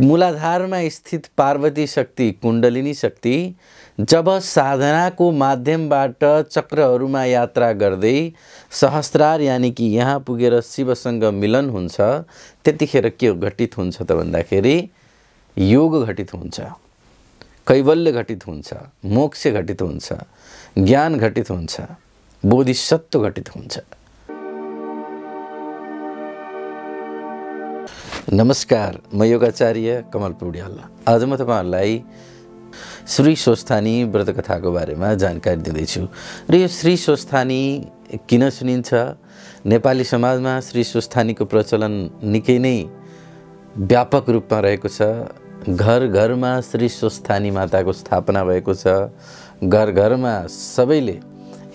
मूलाधारमा स्थित पार्वती शक्ति कुण्डलिनी शक्ति जब साधनाको माध्यमबाट चक्रहरूमा यात्रा गर्दै सहस्रार यानी कि यहाँ पुगेर शिवसँग मिलन हुन्छ, त्यतिखेर के घटित हुन्छ त भन्दाखेरि योग घटित हुन्छ, कैवल्य घटित हुन्छ, मोक्ष घटित हुन्छ, ज्ञान घटित हुन्छ, बोधिसत्व घटित हुन्छ। नमस्कार, म योगाचार्य कमल पौड्याल। आज म तपाईहरुलाई श्री स्वस्थानी व्रत कथाको बारेमा जानकारी दिँदैछु। र यो श्री स्वस्थानी किन सुनिन्छ? नेपाली समाजमा श्री स्वस्थानीको प्रचलन निकै नै व्यापक रूपमा रहेको छ। घर घरमा श्री स्वस्थानी माताको स्थापना भएको छ। घर घरमा सबैले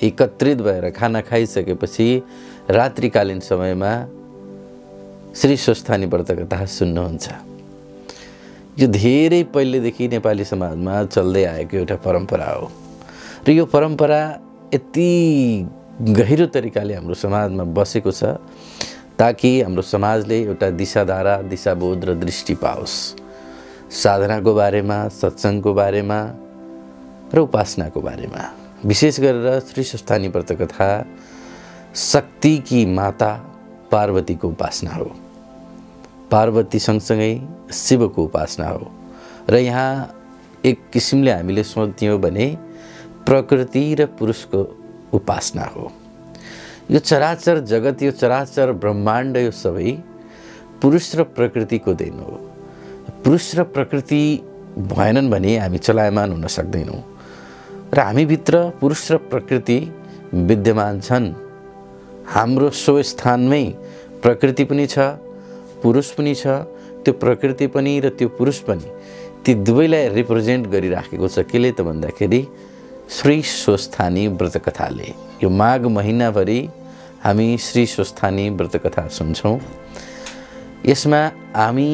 एकत्रित भएर खाना खाइसकेपछि रात्रिकालीन समयमा श्री स्वस्थानी व्रत कथा सुन्नुहुन्छ। यो धेरै पहिलेदेखि नेपाली समाजमा चल्दै आएको एउटा परम्परा हो र यो परम्परा यति गहिरो तरिकाले हाम्रो समाजमा बसेको छ ताकि हाम्रो समाजले एउटा दिशाधारा, दिशाबोध र दृष्टि पाओस् साधनाको बारेमा, सत्संगको बारेमा र उपासनाको बारेमा। विशेष गरेर श्री स्वस्थानी व्रत कथा शक्ति की माता पार्वतीको उपासना हो। पार्वती सँगसँगै शिवको उपासना हो र यहाँ एक किसिमले हामीले सोच्यौं भने प्रकृति र पुरुषको उपासना हो। यो चराचर जगत, यो चराचर ब्रह्माण्ड, यो सबै पुरुष र प्रकृतिको देन हो। पुरुष र प्रकृति भएनन् भने हामी चलायमान हुन सक्दैनौं र हामीभित्र पुरुष र प्रकृति विद्यमान छन्। हाम्रो सो स्थानमै प्रकृति पनि छ, पुरुष पनि छ। त्यो प्रकृति पनि र त्यो पुरुष पनि, ती दुवैलाई रिप्रेजेन्ट गरिराखेको छ। केले त भन्दाखेरि श्री स्वस्थानी व्रत कथाले। यो माघ महिनाभरि हामी श्री स्वस्थानी व्रत कथा सुन्छौं। यसमा हामी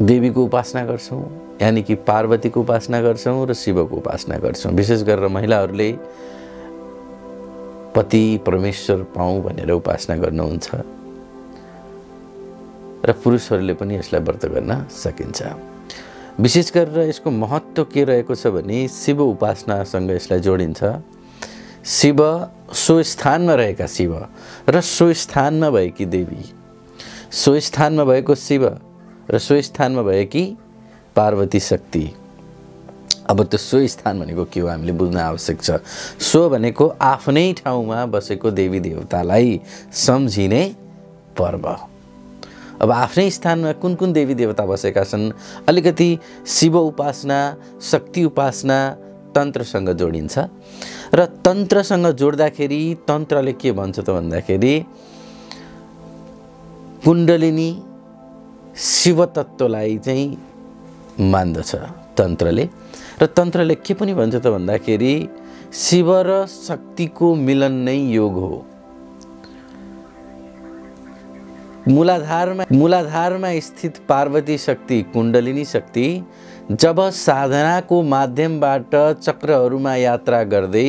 देवीको उपासना गर्छौं, यानी कि पार्वतीको उपासना गर्छौं र शिवको उपासना गर्छौं। विशेष गरेर महिलाहरूले पति परमेश्वर पाऊँ भनेर उपासना गर्नुहुन्छ र पुरुषहरूले पनि यसलाई व्रत गर्न सकिन्छ। विशेष गरेर यसको महत्त्व के रहेको छ भने शिव उपासनासँग यसलाई जोडिन्छ। शिव सो स्थानमा रहेका शिव र सो स्थानमा भएकी देवी, सो स्थानमा भएको शिव र सो स्थानमा भएकी पार्वती शक्ति। अब त्यो सो स्थान भनेको के हो हामीले बुझ्न आवश्यक छ। सो भनेको आफ्नै ठाउँमा बसेको देवी देवतालाई सम्झिने पर्व। अब आफ्नै स्थानमा कुन कुन देवी देवता बसेका छन्? अलिकति शिव उपासना, शक्ति उपासना तन्त्रसँग जोडिन्छ र तन्त्रसँग जोड्दाखेरि तन्त्रले के भन्छ त भन्दाखेरि कुण्डलिनी शिव तत्त्वलाई चाहिँ मान्दछ तन्त्रले। र तन्त्रले के पनि भन्छ त भन्दाखेरि शिव र शक्तिको मिलन नै योग हो। मूलाधारमा स्थित पार्वती शक्ति कुण्डलिनी शक्ति जब साधनाको माध्यमबाट चक्रहरूमा यात्रा गर्दै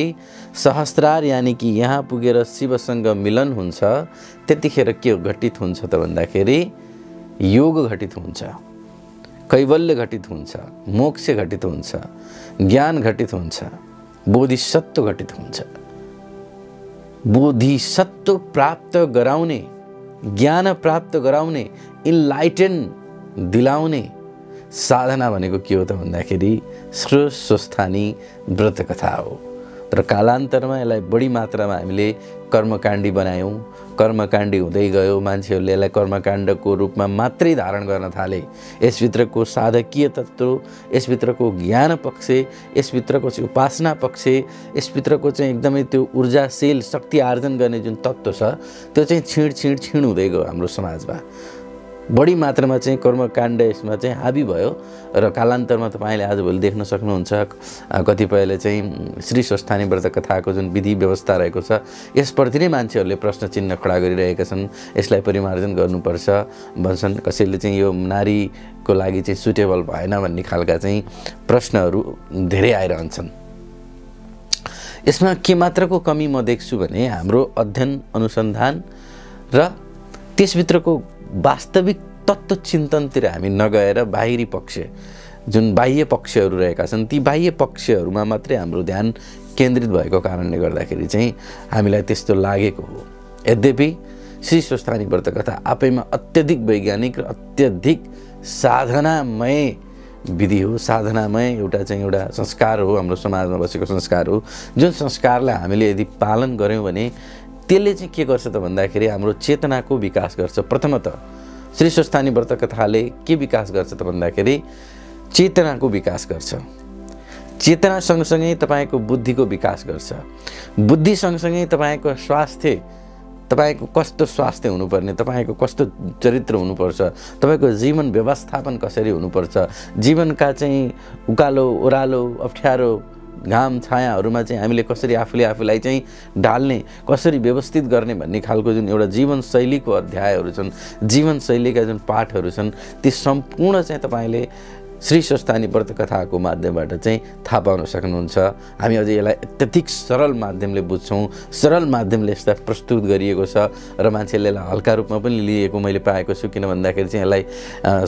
सहस्रार यानी कि यहाँ पुगेर शिवसँग मिलन हुन्छ, त्यतिखेर के घटित हुन्छ त भन्दाखेरि योग घटित हुन्छ, कैवल्य घटित हुन्छ, मोक्ष घटित हुन्छ, ज्ञान घटित हुन्छ, बोधिसत्व घटित हुन्छ। बोधिसत्व प्राप्त गराउने, ज्ञान प्राप्त गराउने, इनलाइटन दिलाउने साधना भनेको के हो त भन्दाखेरि श्री स्वस्थानी व्रत कथा हो। तर कालान्तरमा यसलाई बढी मात्रामा हामीले कर्मकाण्डी बनायौं। कर्मकाण्डी हुँदै गयो, मान्छेहरूले यसलाई कर्मकाण्डको रूपमा मात्रै धारण गर्न थाले। यसभित्रको साधकीय तत्त्व, यसभित्रको ज्ञान पक्ष, यसभित्रको चाहिँ उपासना पक्ष, यसभित्रको चाहिँ एकदमै त्यो ऊर्जाशील शक्ति आर्जन गर्ने जुन तत्त्व छ त्यो चाहिँ क्षीण हुँदै गयो हाम्रो समाजमा। बढी मात्रामा चाहिँ कर्मकाण्ड यसमा चाहिँ हाबी भयो र कालान्तरमा तपाईले आजभोलि देख्न सक्नुहुन्छ कतिपयले चाहिँ श्री स्वस्थानी व्रत कथाको जुन विधि व्यवस्था रहेको छ यसप्रति नै मान्छेहरूले प्रश्न चिन्ह खडा गरिरहेका छन्। यसलाई परिमार्जन गर्नुपर्छ भन्छन्। कसैले चाहिँ यो नारीको लागि चाहिँ सुटेबल भएन भन्ने खालका चाहिँ प्रश्नहरू धेरै आइरहन्छन्। यसमा के मात्रको कमी म देख्छु भने हाम्रो अध्ययन अनुसन्धान र त्यसभित्रको वास्तविक तत्त्व चिन्तनतिर हामी नगएर बाहिरी पक्ष जुन बाह्य पक्षहरू रहेका छन् ती बाह्य पक्षहरूमा मात्रै हाम्रो ध्यान केन्द्रित भएको कारणले गर्दाखेरि चाहिँ हामीलाई त्यस्तो लागेको हो। यद्यपि श्री स्वस्थानी व्रत कथा आफैमा अत्यधिक वैज्ञानिक र अत्यधिक साधनामय विधि हो। साधनामय एउटा संस्कार हो, हाम्रो समाजमा बसेको संस्कार हो, जुन संस्कारलाई हामीले यदि पालन गऱ्यौँ भने त्यसले चाहिँ के गर्छ त भन्दाखेरि हाम्रो चेतनाको विकास गर्छ। प्रथमतः श्री स्वस्थानी व्रत कथाले के विकास गर्छ त भन्दाखेरि चेतनाको विकास गर्छ। चेतना सँगसँगै तपाईँको बुद्धिको विकास गर्छ। बुद्धि सँगसँगै तपाईँको स्वास्थ्य, तपाईँको कस्तो स्वास्थ्य हुनुपर्ने, तपाईँको कस्तो चरित्र हुनुपर्छ, तपाईँको जीवन व्यवस्थापन कसरी हुनुपर्छ, जीवनका चाहिँ उकालो ओह्रालो अप्ठ्यारो घाम छायाहरूमा चाहिँ हामीले कसरी आफूलाई चाहिँ ढाल्ने, कसरी व्यवस्थित गर्ने भन्ने खालको जुन एउटा जीवनशैलीको अध्यायहरू छन्, जीवनशैलीका जुन पाठहरू छन्, ती सम्पूर्ण चाहिँ तपाईँले श्री स्वस्थानी व्रत कथाको माध्यमबाट चाहिँ थाहा पाउन सक्नुहुन्छ। हामी अझै यसलाई अत्यधिक सरल माध्यमले बुझ्छौँ, सरल माध्यमले यसलाई प्रस्तुत गरिएको छ र मान्छेले यसलाई हल्का रूपमा पनि लिएको मैले पाएको छु। किन भन्दाखेरि चाहिँ यसलाई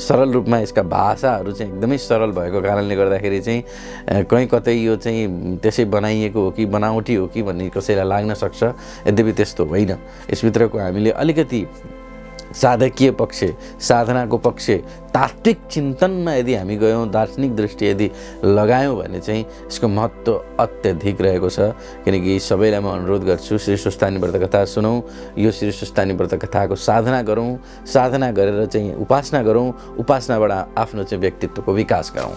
सरल रूपमा यसका भाषाहरू चाहिँ एकदमै सरल भएको कारणले गर्दाखेरि चाहिँ कहीँ कतै यो चाहिँ त्यसै बनाइएको हो कि बनावटी हो कि भन्ने कसैलाई लाग्न सक्छ। यद्यपि त्यस्तो होइन। यसभित्रको हामीले अलिकति साधकीय पक्ष, साधनाको पक्ष, तात्विक चिन्तनमा यदि हामी गयौँ, दार्शनिक दृष्टि यदि लगायौँ भने चाहिँ यसको महत्त्व अत्यधिक रहेको छ। किनकि सबैलाई म अनुरोध गर्छु श्री स्वस्थानी व्रत कथा सुनौँ, यो श्री स्वस्थानी व्रत कथाको साधना गरौँ, साधना गरेर चाहिँ उपासना गरौँ, उपासनाबाट आफ्नो चाहिँ व्यक्तित्वको विकास गरौँ।